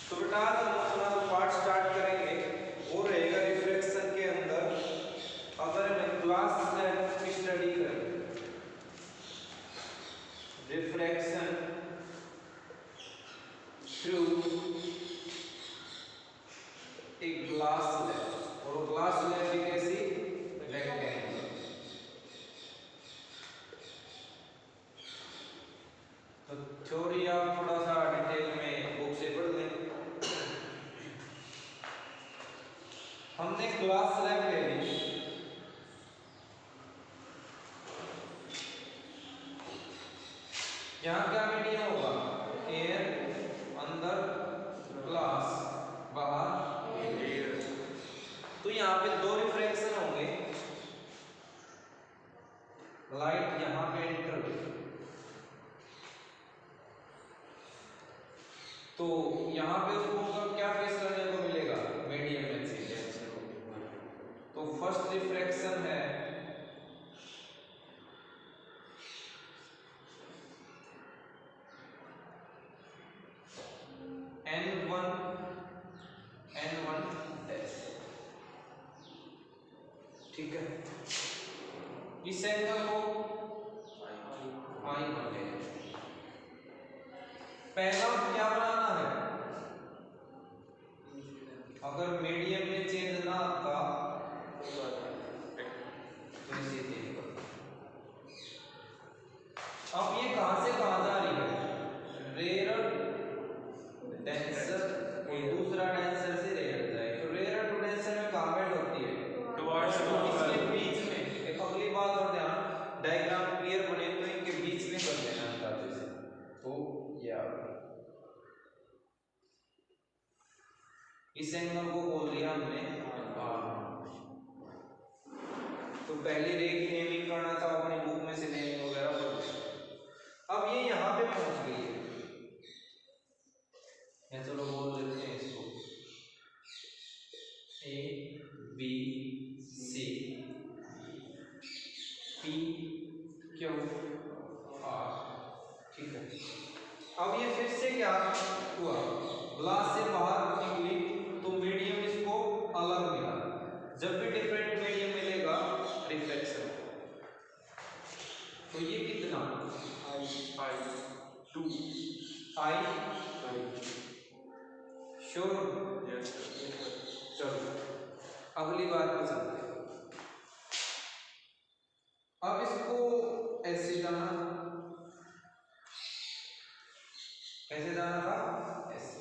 तो बेटा हम अपना जो पार्ट स्टार्ट करेंगे वो रहेगा रिफ्रैक्शन के अंदर अगर हम ग्लास स्लैब की स्टडी करें, रिफ्रैक्शन थ्रू एक ग्लास स्लैब, और ग्लास स्लैब भी कैसी, रेक्टेंगल। तो थ्योरी आप थोड़ा सा डिटेल में बुक से पढ़ लें। हमने ग्लास स्लैब ले ली, यहाँ क्या मीडियम होगा, एयर, अंदर ग्लास, बाहर एयर। तो यहाँ पे दो रिफ्रैक्शन होंगे, लाइट यहाँ पे एंटर हुई तो यहाँ पे उसको क्या फेस करने को मिलेगा, मीडियम में से। तो फर्स्ट रिफ्रैक्शन है N1 डैश, ठीक है। इस एंगल को I माने। पहला क्या बनाना है, अगर मीडियम में चेंज ना आता तो इसे देख कर। अब ये कहां से कहां जा रही है, रेयर डेंसर और दूसरा डेंसर से रेयर जाए। तो रेयर टू डेंसर में कहां बैंड होती है, टुवर्ड्स, इसके बीच में। एक अगली बात और ध्यान, डायग्राम क्लियर बने तो इनके बीच में कर देना अंदाजे से। तो यार इस एंगल को बोल दिया हमने आर। तो पहले रे की नेमिंग करना था, अपनी बुक में से नेमिंग वगैरह पढ़। अब ये यहाँ पे पहुंच गई है, या चलो बोल देते हैं इसको A B C P Q R, ठीक है। अब ये फिर से क्या हुआ, ग्लास से बाहर निकली तो मीडियम इसको अलग मिला। जब भी डिफरेंट मीडियम मिलेगा रिफ्लेक्शन, तो ये कितना आई 2 आई श्योर, चलो अगली बात पे चलते हैं। अब इसको ऐसे जाना, कैसे जाना था, ऐसे।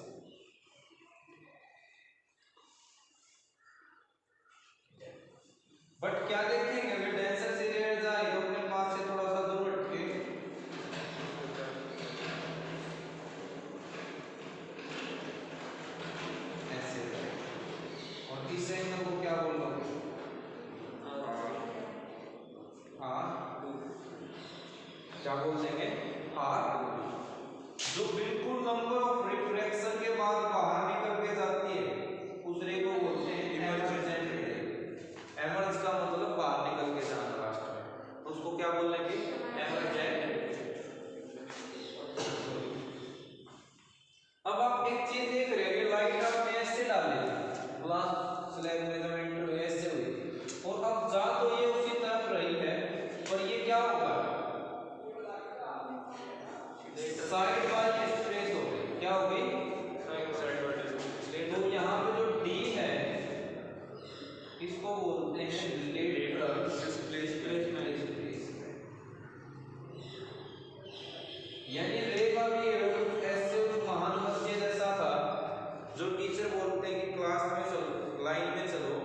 बट क्या देखेंगे, अगर डेंसर से रेयर जाए तो अपने पास से थोड़ा सा दूर हट के ऐसे जाए। और इस एंगल को क्या बोल रहा हूँ, क्या बोल देंगे, आर। जो बिल्कुल नंबर ऑफ रिफ्रैक्शन के बाद बाहर निकल के जाती है उस रे को बोलते हैं इमर्जेंट रे। एमर्ज का मतलब बाहर निकल के जाना लास्ट में, तो उसको क्या बोल लेंगे, एमर्जेंट। अब आप एक चीज देख रहे हैं, लाइट आपने ऐसे डाली, ग्लास स्लैब में जब एंटर ऐसे हुई, और अब जा तो ये उसी तरफ रही है, पर ये क्या होगा, साइड वाइज स्ट्रेस हो गई। क्या हो गई, साइड वाइज। तो यहाँ पे जो डी है इसको बोलते हैं लेटरल डिस्प्लेसमेंट। यानी रे का भी ऐसे उस महान बच्चे जैसा था जो टीचर बोलते हैं कि क्लास में चलो, लाइन में चलो,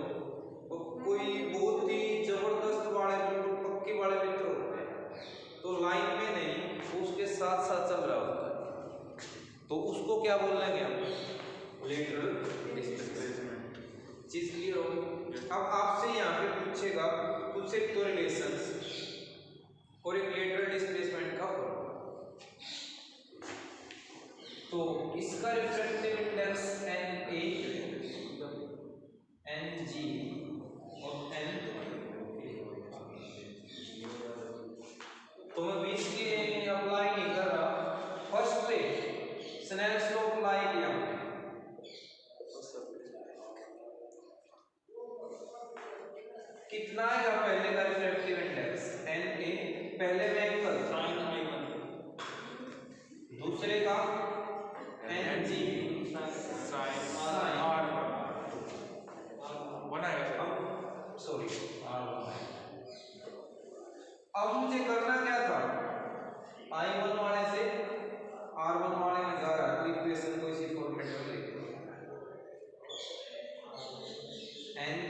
तो कोई बहुत ही जबरदस्त वाले बिल्कुल पक्के वाले मित्र होते हैं, तो लाइन में नहीं, उसके साथ साथ चल रहा होता है, तो उसको क्या बोल लेंगे हम, लेटरल डिस्प्लेसमेंट। चीज क्लियर होगी। अब आपसे यहाँ पे पूछेगा कुछ एक तो रिलेशंस और एक लेटरल डिस्प्लेसमेंट का फॉर्मूला। तो इसका रिफ्रैक्टिव इंडेक्स NA, NG और N, तो मैं 20 की अप्लाई नहीं कर रहा। फर्स्ट पे कितना आएगा पहले का रिफ्रैक्टिव इंडेक्स Na, पहले में एंगल sin I1, दूसरे का Ng sin R1 बनाएगा सर। Sorry R1। अब मुझे करना क्या था, I1 वाले से R1 वाले में जा रहा है, तो इक्वेशन को इसी फॉर्मेट में लिख दो, Ng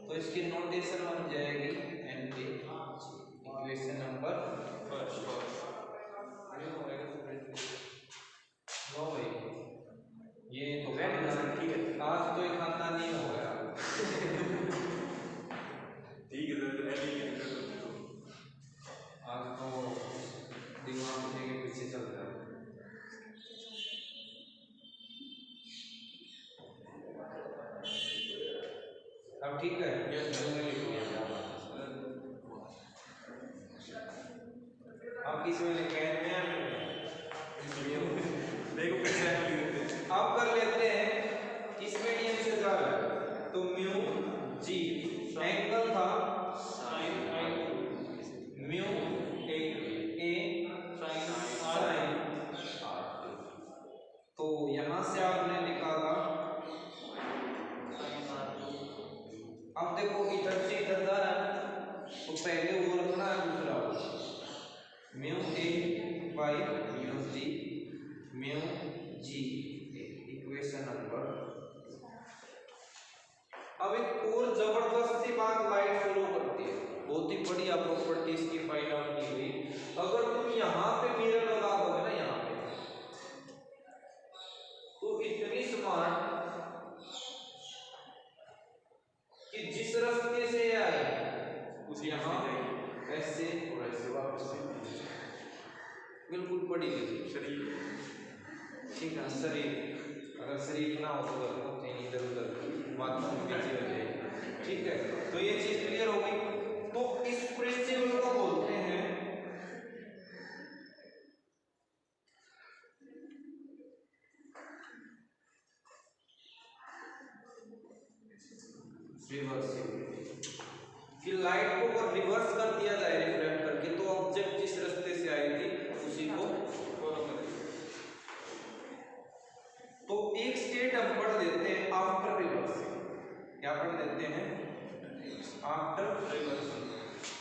तो इसकी नोटेशन बन जाएगी Ng, इक्वेशन नंबर नो भाई, ये तो ठीक है, आज तो एक खानदानी हो गया। ठीक है सर, आज तो दिमाग के पीछे चल रहा है। अब ठीक है, अब किस में लिखे हैं देखो कैसे अब कर लेते हैं, इस मीडियम से जा रहा है तो म्यू जी, एंगल था sin I2, mu A sin sign, तो यहां से आपने निकाला, अब देखो इधर से इधर जा रहा है तो पहले वो रखना है दूसरा mu A by mu G, equation number. अब एक और जबरदस्त सी बात लाइट फॉलो करती है, बहुत ही बढ़िया प्रॉपर्टीज की फाइंड आउट की हुई। अगर तुम यहाँ पे मिरर लगा दोगे ना यहाँ पे, तो इतनी स्मार्ट कि जिस रास्ते से आए उसी यहाँ ऐसे और ऐसे वापस बिल्कुल पड़ी गई शरीर, ठीक है। शरीर अगर शरीर ना हो तो इधर उधर माध्यम पीछे हो जाएगी, ठीक है। तो ये चीज क्लियर हो गई। तो इस प्रिंसिपल को बोलते हैं रिवर्सिबिलिटी, कि लाइट को अगर रिवर्स कर दिया जाए रिफ्लेक्ट करके, तो ऑब्जेक्ट जिस रास्ते से आई थी उसी को फॉलो करेगा। तो एक स्टेट हम पढ़ देते हैं आफ्टर रिवर्सिंग, क्या पढ़ देते हैं आफ्टर रिवर्सिंग।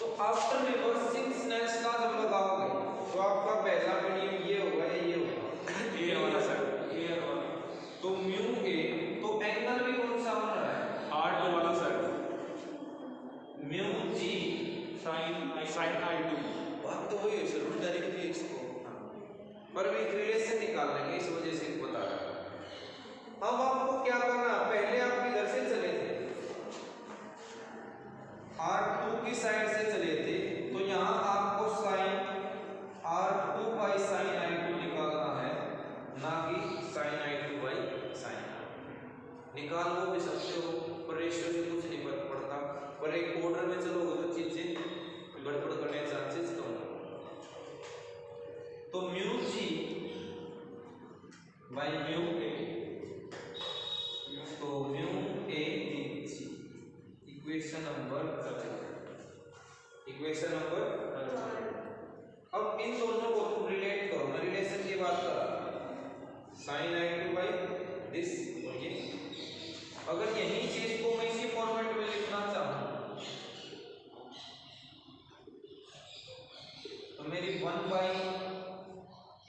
तो आफ्टर रिवर्सिंग स्नेल्स लॉ जब लगाओगे तो आपका पहला मीडियम ये होगा, ये होगा ये वाला सर, ये वाला, तो म्यू ए, तो एंगल भी कौन सा बन रहा है R2 वाला sir, mu G sin I2, बात तो वही है सर, डायरेक्टली इसको पर भी रिलेशन निकाल लेंगे, इस वजह से बता रहा हूं। अब आपको क्या करना, पहले आप इधर से चले थे R2 की साइड से चले थे, तो यहाँ आपको sign R2 by sine I2 निकालना है, ना कि साइन I2 बाई साइन। निकाल वो भी सकते हो पर रेशियो से कुछ नहीं फर्क पड़ता, पर एक ऑर्डर में चलोगे तो चीजें गड़बड़ करने के चांसेस कम हो। तो mu G by mu A, तो mu A ji, equation number अब इन दोनों को तुम रिलेट करो, मैं रिलेशन की बात कर रहा था, साइन I2 बाई दिस, ये अगर यही चीज को मैं इसी फॉर्मेट में लिखना चाहूं तो मेरी 1 बाई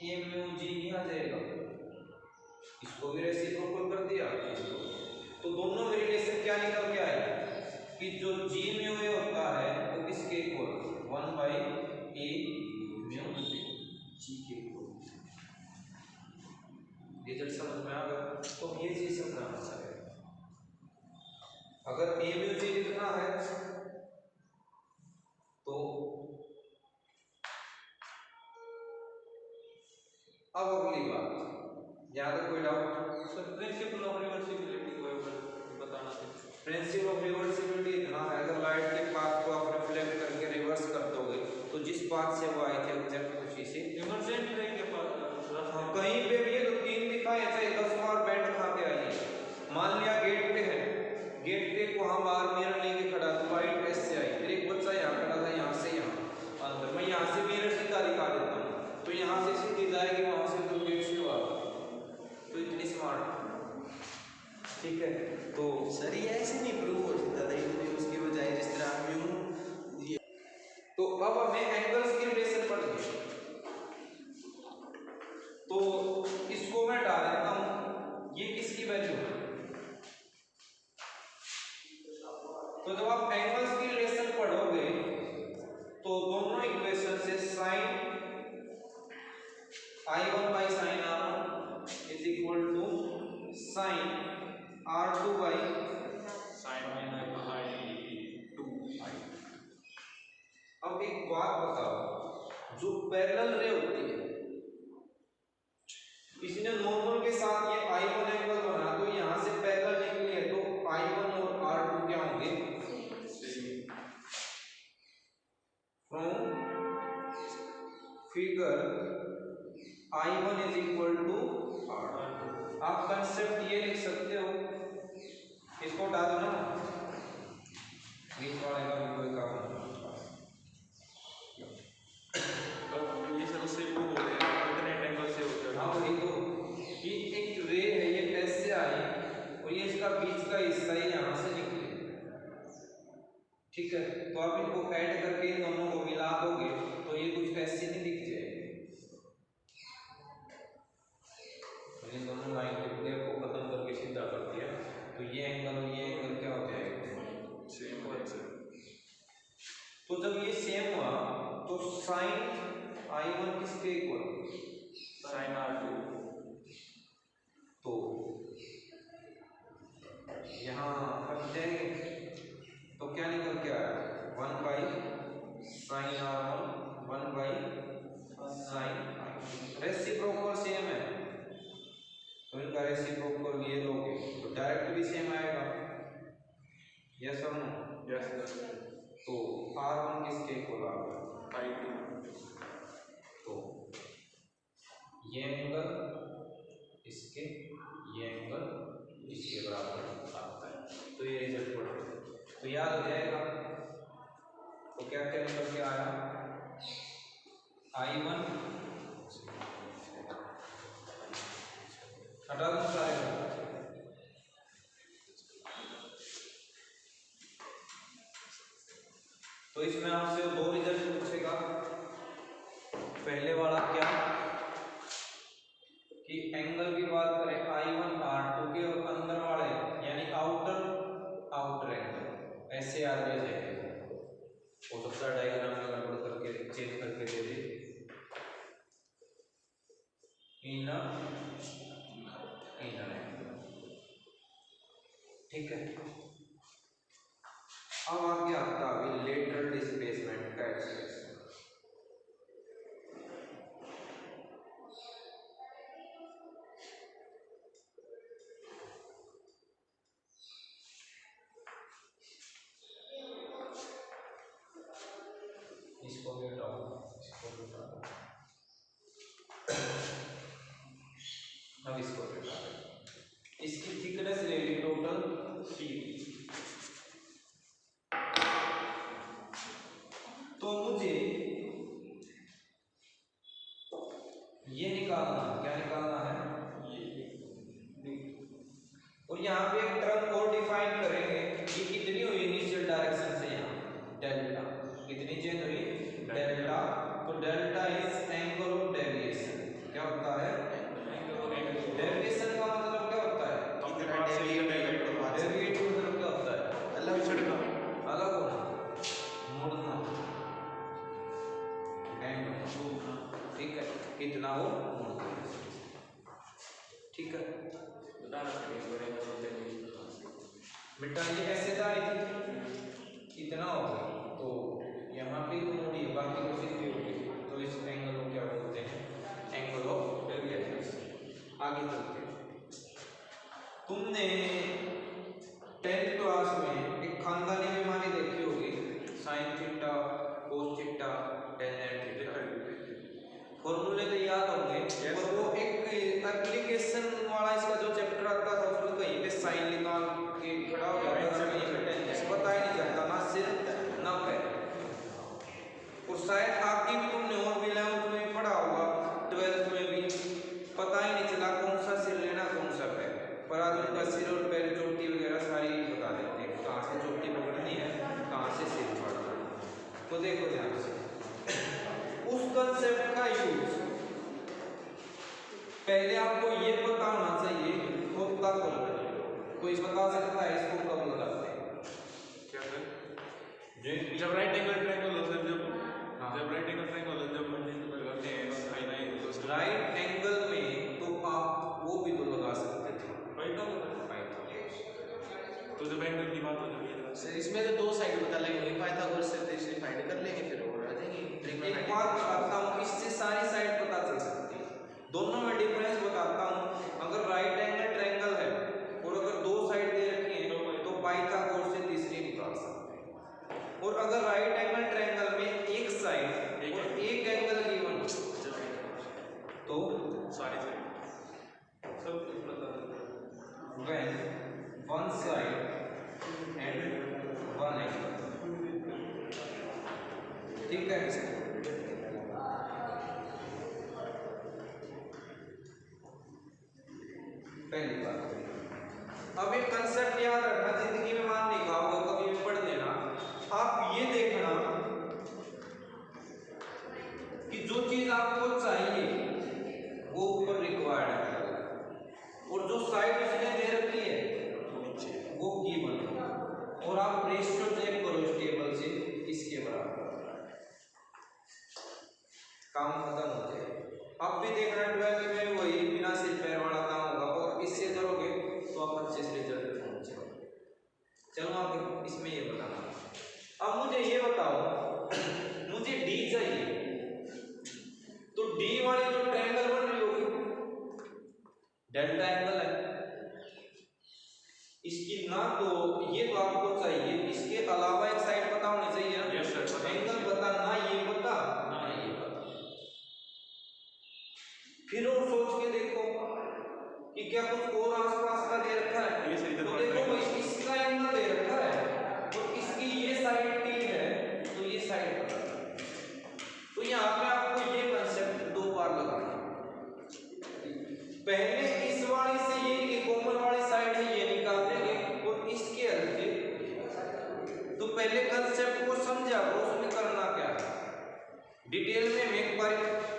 ए म्यू जी ही आ जाएगा, इसको भी रेसिप्रोकल कर दिया, तो दोनों में रिलेशन क्या निकल के आएगा कि जो जी म्यू ए होता है वो किसके equal, 1 by A mu G के इक्वल। ये जब समझ में आ गया तो ये चीज समझना चाहिए। अगर ए म्यू जी लिखना है तो अब अगली बात, यहाँ तक कोई doubt sir principle of reversibility को बताना था। प्रिंसिपल ऑफ रिवर्सिबिलिटी इतना है, अगर लाइट के पाथ को आप रिफ्लेक्ट करके रिवर्स कर दोगे तो जिस पाथ से वो आए थे एग्जैक्ट उसी से इमरजेंट नहीं के पास कहीं पे भी ये तो 3 दिखाए, चाहे 10 बार बैंड खा के आइए। मान लिया गेट पे है, गेट पे को हम बाहर I1 by sin R1 is equal to sin R2 by sin I2 I। अब एक बात बताओ, जो पैरेलल रे होती है, इसने नॉर्मल के साथ ये I1 एंगल बना, तो यहां से पैरेलल निकली है, तो I1 और R2 क्या होंगे? From figure I1 is equal to R2। आप कंसेप्ट ये लिख सकते हो, इसको हटा दो ना, बीच वाले का भी कोई काम नहीं। ये सब से वो हो रहे हैं अल्टरनेट एंगल से होते हैं। हाँ वही तो, कि एक रे है, ये ऐसे आई और ये इसका बीच का हिस्सा ही यहाँ से निकले, ठीक है, तो आप इनको ऐड करके इन दोनों को मिला दोगे तो ये कुछ ऐसे नहीं दिख जाएगी। मैंने दोनों लाइन को खत्म करके सीधा कर दिया, तो ये एंगल क्या हो जाएगा? सेम हो जाएगा। तो जब ये सेम हुआ तो साइन I1 किसके इक्वल? sin R2। तो यहाँ हट जाएंगे, तो क्या निकल के आया? 1 by sine R1 1 by sine I2। Reciprocal same है, तो इनका रेसिप्रोकल ये लोगे तो डायरेक्ट भी सेम आएगा, यस और नो? यस। तो R1 किसके इक्वल आ गया? I2। तो ये एंगल इसके, ये एंगल इसके बराबर आता है, तो ये रिजल्ट पड़ेगा, तो याद हो जाएगा। तो क्या क्या निकल के आया? I1 हटा दो सारे, तो इसमें आपसे दो रिजल्ट पूछेगा। पहले वाला क्या कि एंगल की बात करें I1 R2 के, और अंदर वाले यानी आउटर एंगल ऐसे आ जाएगा, हो सकता है डायग्राम में गड़बड़ करके चेंज करके दे दे, इनर एंगल, ठीक है। अब आगे आता है लेटरल डिस्प्लेसमेंट का एक्सप्रेशन। इसको भी हटाओ, इसको भी हटाओ, अब इसको भी हटा दो। इसकी थिकनेस ले ली टोटल 3, तो मुझे ये निकालना, क्या निकालना है? और यहाँ पे एक टर्म और डिफाइन करेंगे कि कितनी हुई इनिशियल डायरेक्शन से, यहाँ डेल्टा कितनी चेंज हुई? डेल्टा। तो delta is angle of deviation. क्या होता है? डेविएशन का मतलब क्या होता है? डेविएट मतलब क्या होता है? अलग छड़ना, अलग होना, मुड़ना, ठीक है, कितना हो मुड़ना, ठीक है। बेटा ये ऐसे था, इतना हो गया, तो यहाँ पे तो मोड़ी है, बाकी को सीधी होगी, तो इस एंगल को क्या बोलते हैं? Angle of deviation. आगे चलते हैं। तुमने 10th क्लास में एक खानदानी बीमारी देखी होगी, sine theta, cos theta, tan theta, फॉर्मूले तो याद होंगे, और वो एक एप्लीकेशन वाला इसका जो चैप्टर आता था उसमें कहीं पे साइन निकाल के खड़ा हो जाता था, कहीं पे टेन, पता ही नहीं चलता ना सिर ना पैर। और शायद आगे भी तुमने और भी 11th में पढ़ा होगा, 12th में भी, पता ही नहीं चला कौन सा सिर लेना कौन सा पैर, पर आज उनका सिर और पैर चोटी वगैरह सारी बता देते हैं, कहाँ से चोटी पकड़नी है, कहाँ से सिर पकड़ना है। तो देखो ध्यान से, उस कंसेप्ट का यूज पहले आपको ये पता होना चाहिए होता कब है। कोई बता सकता है इसको कब लगाते हैं? क्या सर? जब राइट एंगल ट्रायंगल होता है, जब राइट एंगल ट्रायंगल जब लगाते हैं sin I राइट एंगल में तो आप वो भी तो लगा सकते थे पाइथागोरस। तो जब एंगल की बात हो जाएगी सर इसमें तो दो साइड बता लेंगे, पाइथागोरस से तो इसे फाइंड कर लेंगे, फिर और आ जाएंगे एक ट्रिग्नोमेट्री। बात बताता हूँ, इससे सारी साइड पता चल सकती है। दोनों में डिफरेंस बताता हूँ। अगर राइट एंगल ट्रायंगल है और अगर दो साइड दे रखी है तो पाइथागोरस से तीसरी निकाल सकते हैं। और अगर राइट एंगल ट्रायंगल में एक साइड और एक एंगल गिवन तो सारी साइड सब कुछ बता देते when one side and one angle, ठीक है। पहली बात, अब एक कंसेप्ट याद रखना, जिंदगी में मान नहीं खाओगे, कभी भी पढ़ लेना। आप ये देखना कि जो चीज आपको चाहिए वो ऊपर रिक्वायर्ड है और जो साइड उसने दे रखी है वो गिवन है, और आप रेशियो चेक करो इस टेबल से इसके बराबर, काम खत्म हो जाए। अब भी देखना 12 में वही बिना सिर पैर वाला काम होगा, और इससे करोगे तो आप अच्छे से रिजल्ट पहुंचोगे। चलो आप इसमें ये बताना। अब मुझे ये बताओ, मुझे डी चाहिए, तो डी वाली जो ट्रायंगल बन रही होगी डेल्टा एंगल है इसकी ना, तो ये तो आपको चाहिए, इसके अलावा एक साइड पता होनी चाहिए ना। Yes, sir, पता एंगल पता ना, ये पता ना, ये पता। फिर और सोच के देखो कि क्या कुछ और आसपास का दे रखा है, ये सही तो तरह देखो इसका एंगल दे रखा है और इसकी ये साइड टी है, तो ये साइड पता। तो यहाँ पे आपको ये कंसेप्ट दो बार लगाना। पहले इस वाली से ये कॉमन वाली साइड है ये निकाल देंगे और इसके हल्के, तो पहले कंसेप्ट को समझा करो, उसमें करना क्या है। डिटेल में हम एक बार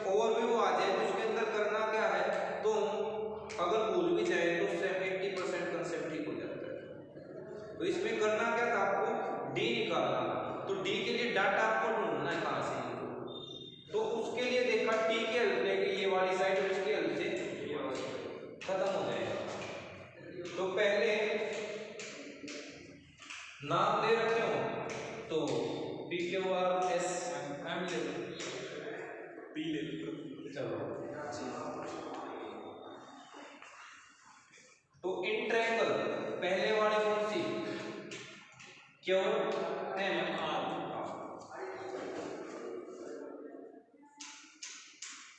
ओवरव्यू आ जाए तो उसके अंदर करना क्या है, तो अगर भूल भी जाए तो उससे 80% कंसेप्ट ठीक हो जाता है। तो इसमें करना क्या था, आपको डी निकालना, तो डी के लिए डाटा आपको ढूंढना है कहाँ से, तो उसके लिए देखा टी के हेल्प लेके ये वाली साइड और इसके हेल्प से खत्म हो जाएगा। तो पहले नाम दे रखे हो तो P Q R S M ले लो, पी ले लो। चलो। तो इन ट्रायंगल पहले वाली कौन सी, क्यू एम आर।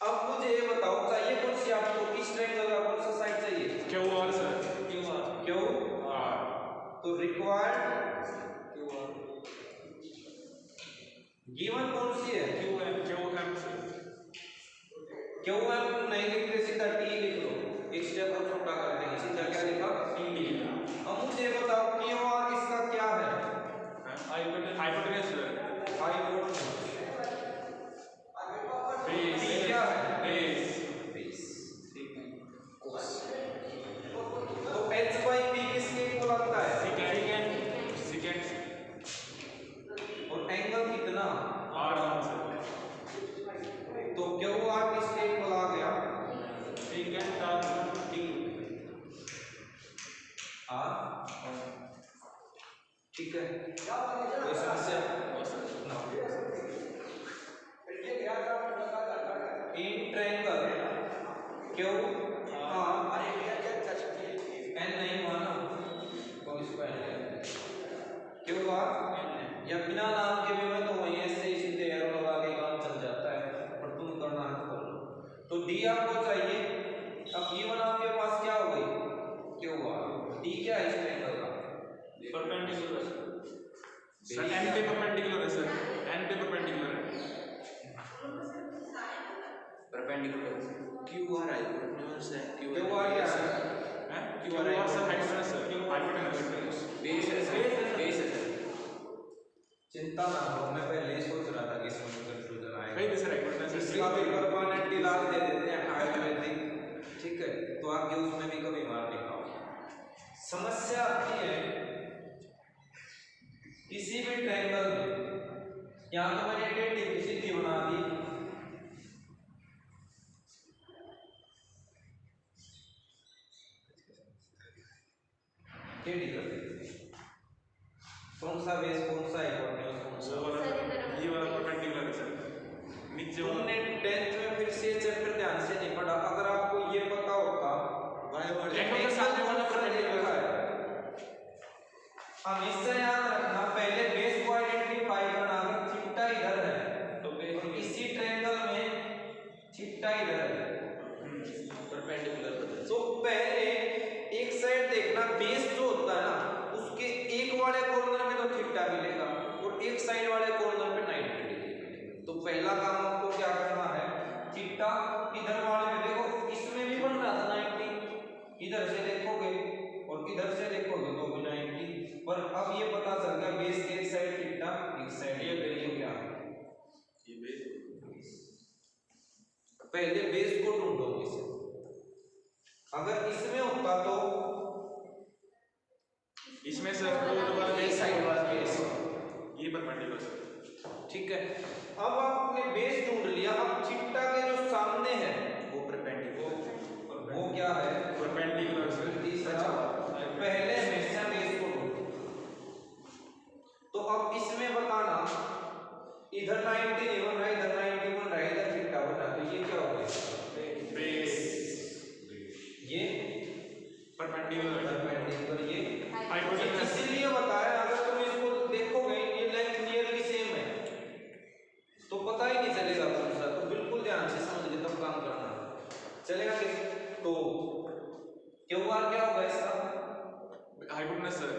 अब मुझे ये बताओ चाहिए कौन सी आपको, इस ट्रायंगल का कौन सा साइड चाहिए, Q R sir, Q R. तो रिक्वायर्ड गिवन कौन सी है, Q M sir. Q M नहीं लिखते, सीधा टी लिख लो, एक स्टेप और छोटा कर देंगे, सीधा क्या लिखा टी। अब मुझे बताओ क्यू आर इसका क्या है, हाइपोटेनस सर। हाइपोटेनस। बेस क्या है, बेस। बेस, ठीक है। तो h by p किसके इक्वल आता है, सेकंड और एंगल कितना, आर सर। तो क्यू आर किसके इक्वल आ गया, सेकंड आर टी आर, ठीक है। कोई समस्या ना, in triangle Q R N नहीं माना, तो इसको एन क्यू आर या बिना नाम के भी मैं तो वहीं ऐसे ही सीधे एरो लगा के काम चल जाता है, पर तुम करना है तो कर लो। तो डी आपको चाहिए, अब गिवन आपके पास क्या हो गई, क्यू आर। डी क्या है इस ट्रायंगल का, परपेंडिकुलर सर। एन पे परपेंडिकुलर है सर, एन पे परपेंडिकुलर है। परपेंडिकुलर क्यू आर हाइपोटेन्यूज है, क्यू आर क्या है, Q R sir hypotenuse sir, hypotenuse base है सर, बेस है सर। चिंता ना करो, मैं पहले ही सोच रहा था कि इसमें कंफ्यूजन आएगा। नहीं सर, हाइपोटेनस इसका भी परमानेंट इलाज दे देते हैं आयुर्वेदिक, ठीक है, तो आगे उसमें भी कभी मार नहीं खाओ। समस्या आती है किसी भी ट्रायंगल में, यहाँ तो मैंने टेढ़ी सीधी बना दी, टेढ़ी कर देते हैं। कौन सा बेस कौन सा हाइपोटेन्यूज कौन सा? वो वाला ये वाला परपेंडिकुलर है सर, नीचे वाला। तुमने 10th में फिर से चैप्टर ध्यान से नहीं पढ़ा, अगर आपको ये पता होता एंगल के सामने वाला परपेंडिकुलर है। हमेशा याद रखना, पहले बेस को आइडेंटिफाई करना, अगर थीटा इधर है तो इसी ट्रायंगल में थीटा इधर है, परपेंडिकुलर बदल। तो पहले एक साइड देखना, बेस जो होता है ना उसके एक वाले कॉर्नर में तो थीटा मिलेगा और एक साइड वाले कॉर्नर पे 90 डिग्री मिलेगा। तो पहला काम आपको क्या करना है, थीटा इधर वाले में देखो, इसमें भी बन रहा था 90, इधर से देखोगे और इधर से देखोगे तो भी 90, पर अब ये पता चल गया बेस के एक साइड थीटा एक साइड ये क्या है, ये बेस। पहले बेस को ढूंढो इसे। अगर इसमें होता तो इसमें सर वो वाला बेस साइड वाला बेस ये परपेंडिकुलर सर। ठीक है, अब आपने बेस ढूंढ लिया, अब थीटा के जो सामने है वो परपेंडिकुलर, वो क्या है, परपेंडिकुलर सर। तीसरा। पहले हमेशा बेस को ढूंढो। तो अब इसमें बताना, इधर 90 नहीं बन रहा, इधर 90 बन रहा है, इधर थीटा बन रहा है, तो ये क्या हो गया, बेस। ये परपेंडिकुलर ये हाइपोटेन्यूज। इसीलिए बताया, अगर तुम इसको देखोगे ये लेंथ नियरली सेम है तो पता ही नहीं चलेगा कौन सा, तो बिल्कुल ध्यान से समझ के तब काम करना चलेगा। तो क्यू आर क्या होगा इसका, हाइपोटेन्यूज सर।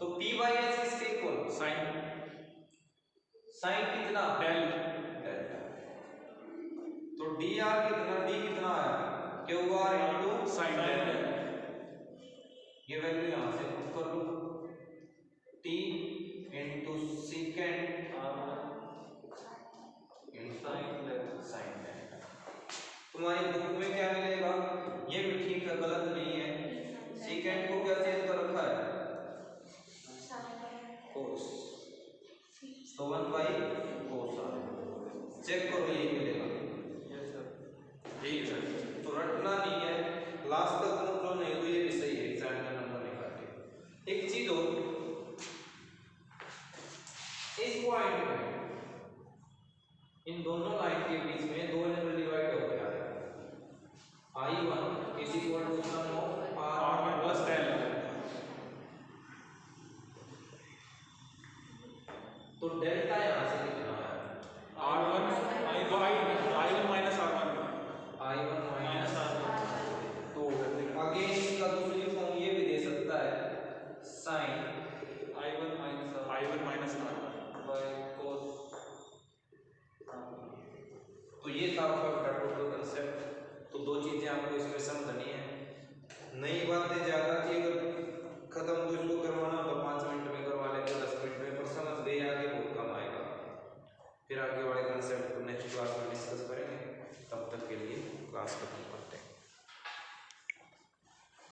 तो पी बाई एस इसके इक्वल साइन कितना, डेल। तो डी आर कितना, डी कितना आया, क्यू आर इंटू साइन डेल। ये वैल्यू यहां से पुट कर लो, टी इंटू सेकेंड साइन डेल। तुम्हारी बुक में क्या मिलेगा, ये भी ठीक है, गलत नहीं है, सेकेंड को क्या चेंज कर रखा है, कोस, तो 1 कोस आर। चेक करो ये मिलेगा, यही है सर। तो रटना नहीं है, लास्ट तक पहुंचो, नहीं तो ये भी सही है, एग्जाम का नंबर नहीं काटे। एक चीज हो, इस पॉइंट में इन दोनों लाइन के बीच में दो एंगल डिवाइड हो गया है, I1 is equal to sum of R1 plus del. तो डेल्टा यहां से कितना है, R1 I1 minus R1 I1 minus R1। तो आगे इसका दूसरी फॉर्म ये भी दे सकता है, sign I1 minus R1 by cos. तो ये था आपका टोटल कंसेप्ट। तो दो चीजें आपको इसमें समझनी है, नई बातें ज्यादा थी, अगर खत्म तो इसको करवाना तो 5 मिनट में करवा लेते, 10 मिनट में, पर समझ गए आगे बहुत कम आएगा। फिर आगे वाले कंसेप्ट को नेक्स्ट क्लास में डिस्कस करेंगे, तब तक के लिए क्लास खत्म।